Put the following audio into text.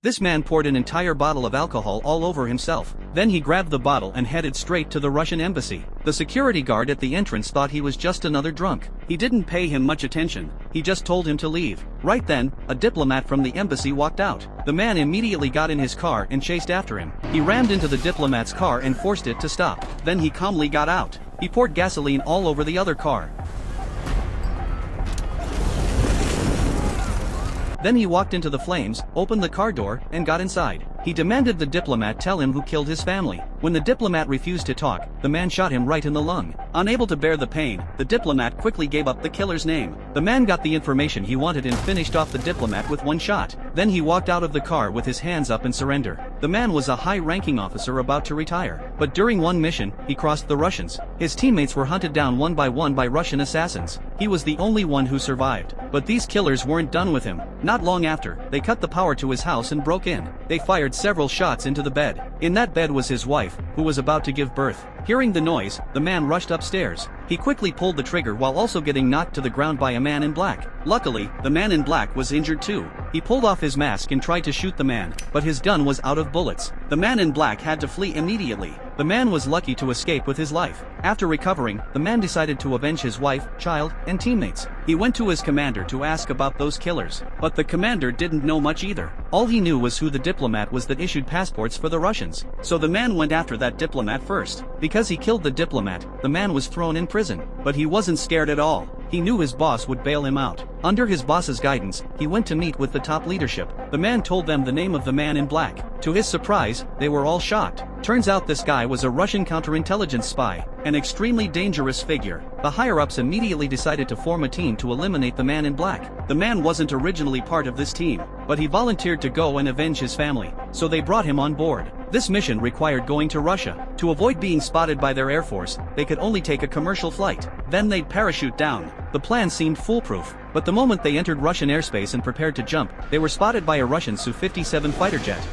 This man poured an entire bottle of alcohol all over himself. Then he grabbed the bottle and headed straight to the Russian embassy. The security guard at the entrance thought he was just another drunk. He didn't pay him much attention, he just told him to leave. Right then, a diplomat from the embassy walked out. The man immediately got in his car and chased after him. He rammed into the diplomat's car and forced it to stop. Then he calmly got out. He poured gasoline all over the other car. Then he walked into the flames, opened the car door, and got inside. He demanded the diplomat tell him who killed his family. When the diplomat refused to talk, the man shot him right in the lung. Unable to bear the pain, the diplomat quickly gave up the killer's name. The man got the information he wanted and finished off the diplomat with one shot. Then he walked out of the car with his hands up in surrender. The man was a high-ranking officer about to retire. But during one mission, he crossed the Russians. His teammates were hunted down one by Russian assassins. He was the only one who survived. But these killers weren't done with him. Not long after, they cut the power to his house and broke in. They fired several shots into the bed. In that bed was his wife, who was about to give birth. Hearing the noise, the man rushed upstairs. He quickly pulled the trigger while also getting knocked to the ground by a man in black. Luckily, the man in black was injured too. He pulled off his mask and tried to shoot the man, but his gun was out of bullets. The man in black had to flee immediately. The man was lucky to escape with his life. After recovering, the man decided to avenge his wife, child, and teammates. He went to his commander to ask about those killers, but the commander didn't know much either. All he knew was who the diplomat was that issued passports for the Russians. So the man went after that diplomat first. Because he killed the diplomat, the man was thrown in prison. But he wasn't scared at all. He knew his boss would bail him out. Under his boss's guidance, he went to meet with the top leadership. The man told them the name of the man in black. To his surprise, they were all shocked. Turns out this guy was a Russian counterintelligence spy, an extremely dangerous figure. The higher-ups immediately decided to form a team to eliminate the man in black. The man wasn't originally part of this team, but he volunteered to go and avenge his family, so they brought him on board. This mission required going to Russia. To avoid being spotted by their air force, they could only take a commercial flight. Then they'd parachute down. The plan seemed foolproof, but the moment they entered Russian airspace and prepared to jump, they were spotted by a Russian Su-57 fighter jet.